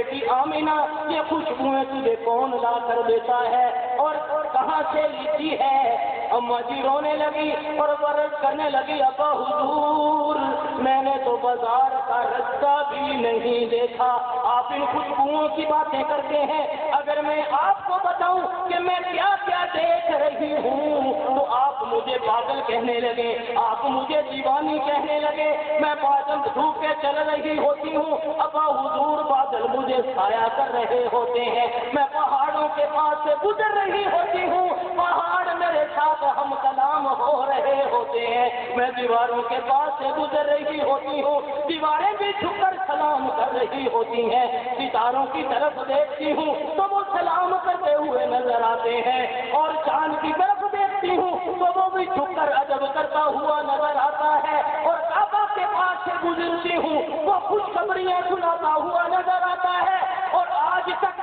بیٹی آمینہ یہ خوشبوئیں تجھے کون لا کر دیتا ہے اور کہاں سے لیتی ہے؟ اماں جی رونے لگی اور عرض کرنے لگی ابا حضور میں نے تو بازار کا رستہ بھی نہیں دیکھا، آپ ان خوشبوؤں کی باتیں کرتے ہیں، اگر میں آپ کو بتاؤں کہ میں کیا کیا دیکھ رہی ہوں تو آپ مجھے پاگل کہنے لگے، آپ مجھے دیوانی کہنے لگے، میں بادل دھوپ کے چل رہی ہوتی ہوں، ابا حضور بادل مجھے سایہ کر رہے ہوتے ہیں، میں پہاڑوں کے پاس سے گزر رہی ہوتی ہوں، پہاڑ میرے ساتھ ہم کلام ہو رہے ہوتے ہیں، میں دیواروں کے پاس سے گزر رہی ہوتی ہوں، دیواریں بھی جھک کر سلام کر رہی ہوتی ہیں، ستاروں کی طرف دیکھتی ہوں تو وہ سلام کرتے ہوئے نظر آتے ہیں، اور چاند کی طرف دیکھتی ہوں تو وہ بھی جھک کر ادب کرتا ہوا نظر آتا ہے، اور کعبہ کے پاس سے گزرتی ہوں وہ خوشخبریاں سناتا ہوا نظر آتا ہے، اور آج تک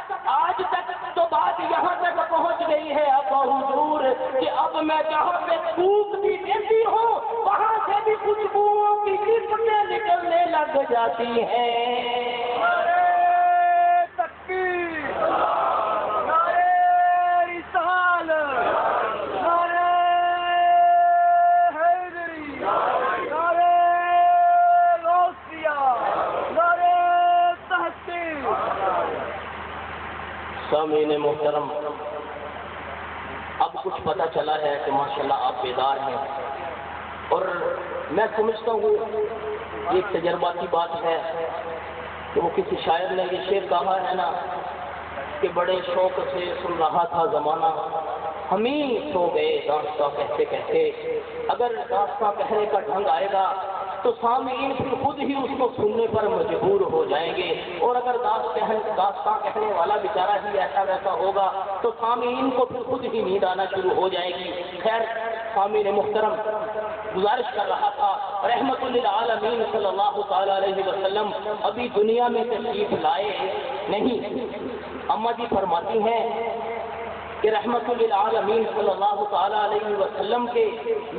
تو بات یہاں تک پہنچ گئی ہے ابا حضور کہ اب میں جہاں پہ تھوک بھی دیتی ہوں وہاں سے بھی خوشبوؤں کی لپٹیں نکلنے لگ جاتی ہیں۔ نعرہ تکبیر، نعرہ رسالت، نعرہ حیدری، نعرہ غوثیہ، نعرہ تحقیق۔ سامعین محترم، اب کچھ پتہ چلا ہے کہ ماشاءاللہ آپ بیدار ہیں، اور میں سمجھتا ہوں یہ ایک تجرباتی بات ہے کہ وہ کسی شاعر نے یہ شعر کہا ہے نا کہ بڑے شوق سے سن رہا تھا زمانہ، ہم ہی سو گئے داستاں کہتے کہتے۔ اگر داستاں کہنے کا ڈھنگ آئے گا تو سامعین پھر خود ہی اس کو سننے پر مجبور ہو جائیں گے، اور اگر داستاں کہنے والا بیچارہ ہی ایسا ویسا ہوگا تو سامعین کو پھر خود ہی نیند آنا شروع ہو جائے گی۔ خیر سامعین محترم، گزارش کر رہا تھا رحمت للعالمین صلی اللہ تعالی علیہ وسلم ابھی دنیا میں تشریف لائے نہیں۔ اماں جی فرماتی ہیں کہ رحمت للعالمین صلی اللہ تعالی علیہ وسلم کے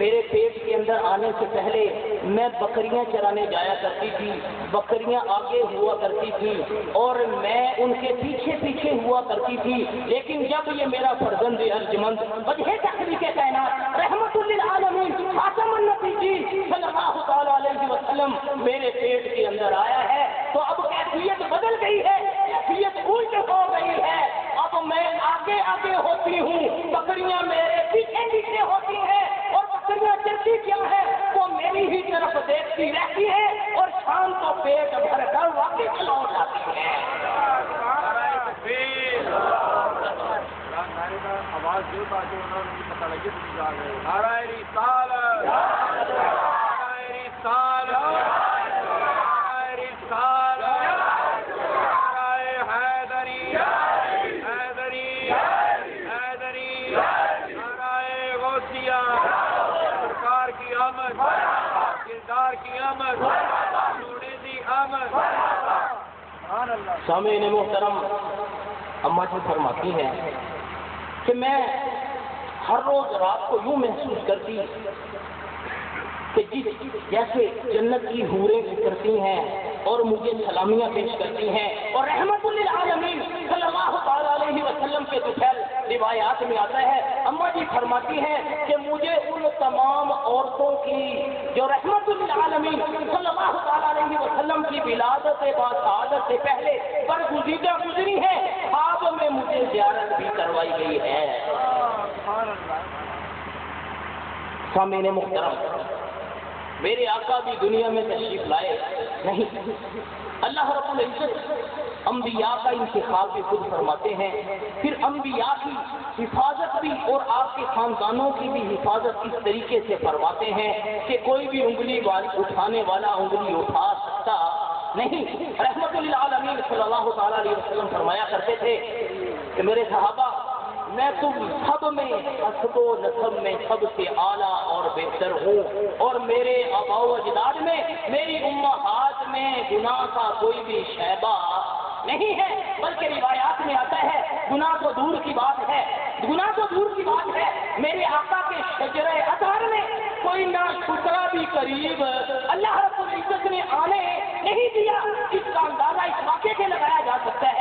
میرے پیٹ کے اندر آنے سے پہلے میں بکریاں چرانے جایا کرتی تھی، بکریاں آگے ہوا کرتی تھی اور میں ان کے پیچھے پیچھے ہوا کرتی تھی، لیکن جب یہ میرا فرزند ارجمند وجہ تخلیق کائنات رحمت للعالمین خاتم النبیین صلی اللہ تعالی علیہ وسلم میرے پیٹ کے اندر آیا ہے تو اب کیفیت بدل گئی ہے، کیفیت الٹ ہو گئی ہے، اب میں آگے آگے ہوتی ہوں، بکریاں میرے پیچھے پیچھے ہوتی ہیں، اور بکریاں چلتی کیا ہے وہ میری ہی طرف دیکھتی رہتی ہے اور شام کو پیٹ بھر کر واپس لوٹ آتی ہے۔ آواز دے تاکہ انہوں نے پتہ لگے تو جا گئے۔ نعرہ رسالت، نعرہ رسالت، نعرہ رسالت، نعرہ حیدری، حیدری، حیدری، نعرہ غوثیہ، سرکار کی آمد، کردار کی آمد، سونے دی آمد۔ سامعین محترم، اماں جی فرماتی ہیں کہ میں ہر روز رات کو یوں محسوس کرتی کہ جیسے جنت کی حوریں اترتی ہیں اور مجھے سلامیاں پیش کرتی ہیں، اور رحمت للعالمین صلی اللہ تعالی علیہ وسلم کے طفیل روایات میں آتا ہے، اماں جی فرماتی ہیں کہ مجھے ان تمام عورتوں کی جو رحمت للعالمین صلی اللہ تعالی علیہ وسلم کی ولادت باسعادت سے پہلے برگزیدہ گزری ہے، خواب میں مجھے زیارت بھی کروائی گئی ہے۔ سامعین محترم، میرے آقا بھی دنیا میں تشریف لائے نہیں، اللہ رب العزت انبیاء کا انتخاب بھی خود فرماتے ہیں، پھر انبیاء کی حفاظت بھی اور آپ کے خاندانوں کی بھی حفاظت اس طریقے سے فرماتے ہیں کہ کوئی بھی انگلی اٹھانے والا انگلی اٹھا سکتا نہیں۔ رحمت للعالمین صلی اللہ تعالی علیہ وسلم فرمایا کرتے تھے کہ میرے صحابہ، میں تم سب میں حسب و نسب میں سب سے اعلیٰ اور بہتر ہوں، اور میرے آباء و اجداد میں میری امہات میں گناہ کا کوئی بھی شیبہ نہیں ہے، بلکہ روایات میں آتا ہے گناہ تو دور کی بات ہے، گناہ تو دور کی بات ہے، میرے آقا کے شجرہ اطہر میں کوئی ناشکرا بھی قریب اللہ رب العزت نے آنے نہیں دیا۔ اس کا اندازہ اس واقعے سے لگایا جا سکتا ہے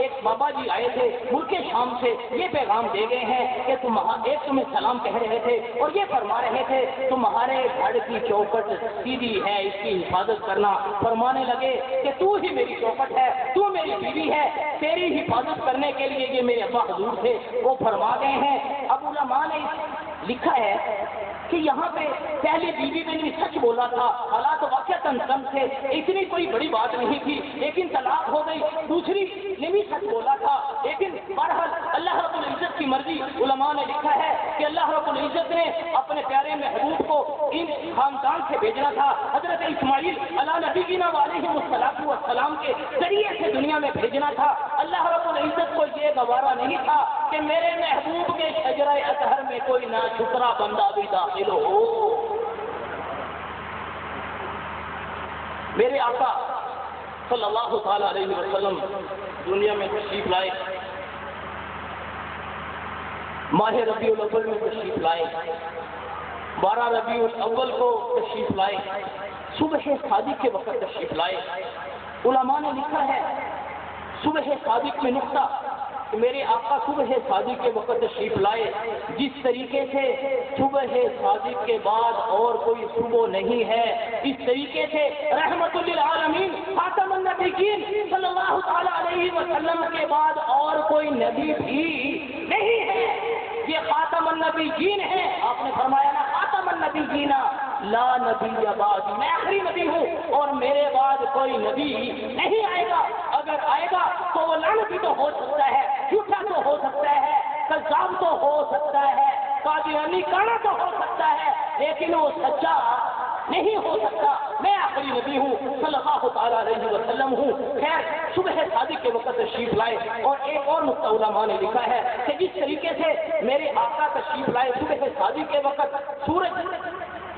ایک بابا جی آئے تھے ملک شام سے، یہ پیغام دے گئے ہیں کہ ایک تمہیں سلام کہہ رہے تھے اور یہ فرما رہے تھے تمہارے گھر کی چوکٹ سیدھی ہے، اس کی حفاظت کرنا۔ فرمانے لگے کہ تو ہی میری چوکٹ ہے، تو میری بیوی ہے، تیری حفاظت کرنے کے لیے یہ میرے ابا حضور تھے، وہ فرما گئے ہیں۔ اب علماء نے لکھا ہے کہ یہاں پہ پہلی بیوی نے بھی سچ بولا تھا، حالات واقعتاً کم تھے، اتنی کوئی بڑی بات نہیں تھی، لیکن طلاق ہو گئی۔ دوسری نے بھی سچ بولا تھا، لیکن بہرحال اللہ رب العزت کی مرضی۔ علماء نے لکھا ہے کہ اللہ رب العزت نے اپنے پیارے محبوب کو ان خاندان سے بھیجنا تھا، حضرت اسماعیل علیہ نبینا علیہ السلام کے ذریعے سے دنیا میں بھیجنا تھا۔ اللہ رب العزت کو یہ گوارا نہیں تھا کہ میرے محبوب کے شجرہ اطہر میں کوئی ناشکرا بندہ بھی داخل ہو۔ میرے آقا صلی اللہ تعالی علیہ وسلم دنیا میں تشریف لائے، ماہ ربیع الاول میں تشریف لائے، 12 ربیع الاول کو تشریف لائے، صبح صادق کے وقت تشریف لائے۔ علماء نے لکھا ہے صبح صادق میں نقطہ کہ میرے آقا صبح صادق کے وقت تشریف لائے، جس طریقے سے صبح صادق کے بعد اور کوئی صبح نہیں ہے، اس طریقے سے رحمت للعالمین خاتم النبیین صلی اللہ تعالی علیہ وسلم کے بعد اور کوئی نبی بھی نہیں ہے، یہ خاتم النبیین ہے۔ آپ نے فرمایا نا خاتم النبیین لا نبی بعد، میں آخری نبی ہوں اور میرے بعد کوئی نبی نہیں آئے گا، اگر آئے گا تو وہ لعنتی تو ہو سکتا ہے، جھوٹا تو ہو سکتا ہے، کذاب تو ہو سکتا ہے، قادیانی کانا تو ہو سکتا ہے، لیکن وہ سچا نہیں ہو سکتا۔ میں آخری نبی ہوں صلی اللہ تعالیٰ علیہ وسلم ہوں۔ خیر صبح صادق کے وقت تشریف لائے، اور ایک اور نقطہ علماء نے لکھا ہے کہ جس طریقے سے میرے آقا تشریف لائے صبح صادق کے وقت، سورج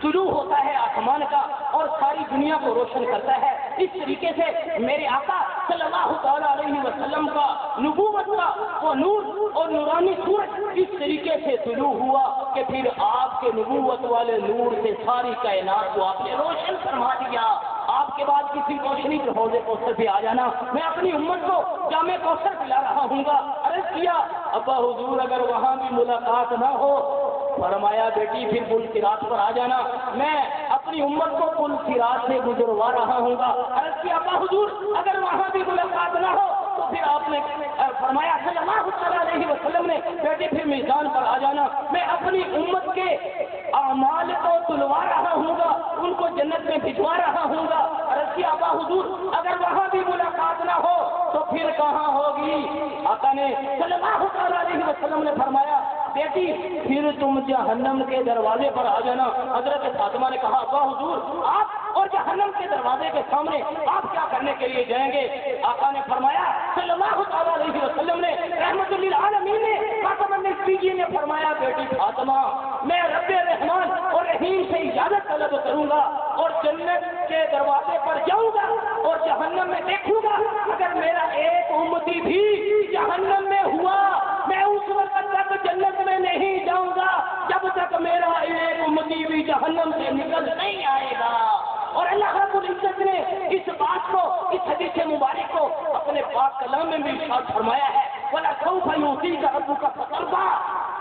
طلوع ہوتا ہے آسمان کا اور ساری دنیا کو روشن کرتا ہے، اس طریقے سے میرے آقا صلی اللہ تعالیٰ علیہ وسلم کا نبوت کا وہ نور اور نورانی سورج اس طریقے سے طلوع ہوا کہ پھر آپ کے نبوت والے نور سے ساری کائنات کو آپ نے روشن فرما دیا۔ آپ کے بعد کسی روشنی کے حوض کوثر پہ آ جانا، میں اپنی امت کو جامع کوثر پلا رہا ہوں گا۔ عرض کیا ابا حضور اگر وہاں بھی ملاقات نہ ہو، فرمایا بیٹی پھر پل صراط پر آ جانا، میں اپنی امت کو پل صراط سے گزروا رہا ہوں گا۔ عرض کیا ابا حضور اگر وہاں بھی ملاقات نہ ہو تو پھر آپ نے فرمایا صلی اللہ علیہ وسلم نے بیٹی پھر میدان پر آ جانا، میں اپنی امت کے اعمال کو تلوا رہا ہوں گا، ان کو جنت میں بھجوا رہا ہوں گا۔ عرض کیا ابا حضور اگر وہاں بھی ملاقات نہ ہو تو پھر کہاں ہوگی؟ آقا نے صلی اللہ علیہ وسلم نے فرمایا بیٹی پھر تم جہنم کے دروازے پر آ جانا۔ حضرت فاطمہ نے کہا ابا حضور آپ اور جہنم کے دروازے کے سامنے آپ کیا کرنے کے لیے جائیں گے؟ آقا نے فرمایا صلی اللہ علیہ وسلم نے رحمت للعالمین نے فاطمہ نے فرمایا بیٹی فاطمہ میں رب رحمان اور رحیم سے اجازت طلب کروں گا اور جنت کے دروازے پر جاؤں گا اور جہنم میں دیکھوں گا، اگر میرا ایک امتی بھی جہنم میں ہوا میں اس وقت تک جنت میں نہیں جاؤں گا جب تک میرا ایک امتی بھی جہنم سے نکل نہیں آئے گا۔ اور اللہ رب العزت نے اس بات کو، اس حدیث مبارک کو اپنے پاک کلام میں بھی ارشاد فرمایا ہے وَلَا سَوْفَ يُعْطِيكَ رَبُّكَ فَتَرْضَىٰ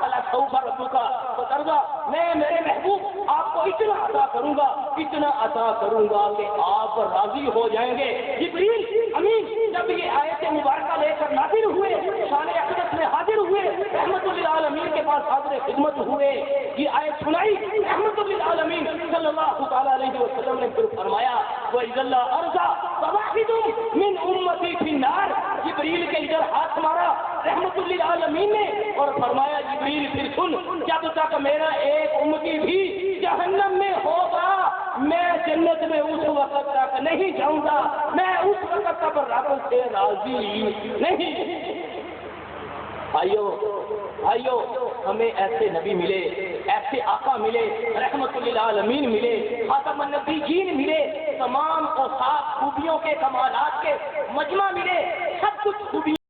وَلَا سَوْفَ رَبُّكَ فَتَرْضَىٰ، میں میرے محبوب آپ کو اتنا عطا کروں گا، اتنا عطا کروں گا کہ آپ راضی ہو جائیں گے۔ جبریل امین جب یہ آیت مبارکہ لے کر نازل ہوئے، شان اقدس میں حاضر ہوئے، رحمت للعالمین کے پاس حاضر خدمت ہوئے، یہ آیت سنائی، رحمت للعالمین صلی اللہ تعالیٰ علیہ وسلم نے پھر فرمایا وَإِذَا اللَّهُ أَرْضَىٰ فَوَاحِدٌ مِّنْ أُمَّتِي فِي النَّارِ، جبریل کے ادھر ہاتھ مارا رحمت للعالمین نے اور فرمایا جبریل پھر سن، جب تک میرا ایک امتی بھی جہنم میں ہوگا میں جنت میں اس وقت تک نہیں جاؤں گا، میں اس وقت تک رب سے راضی نہیں۔ بھائیو ہمیں ایسے نبی ملے، ایسے آقا ملے، رحمت للعالمین ملے، خاتم النبیین ملے، تمام اوصاف خوبیوں کے کمالات کے مجمع ملے، سب کچھ خوبیوں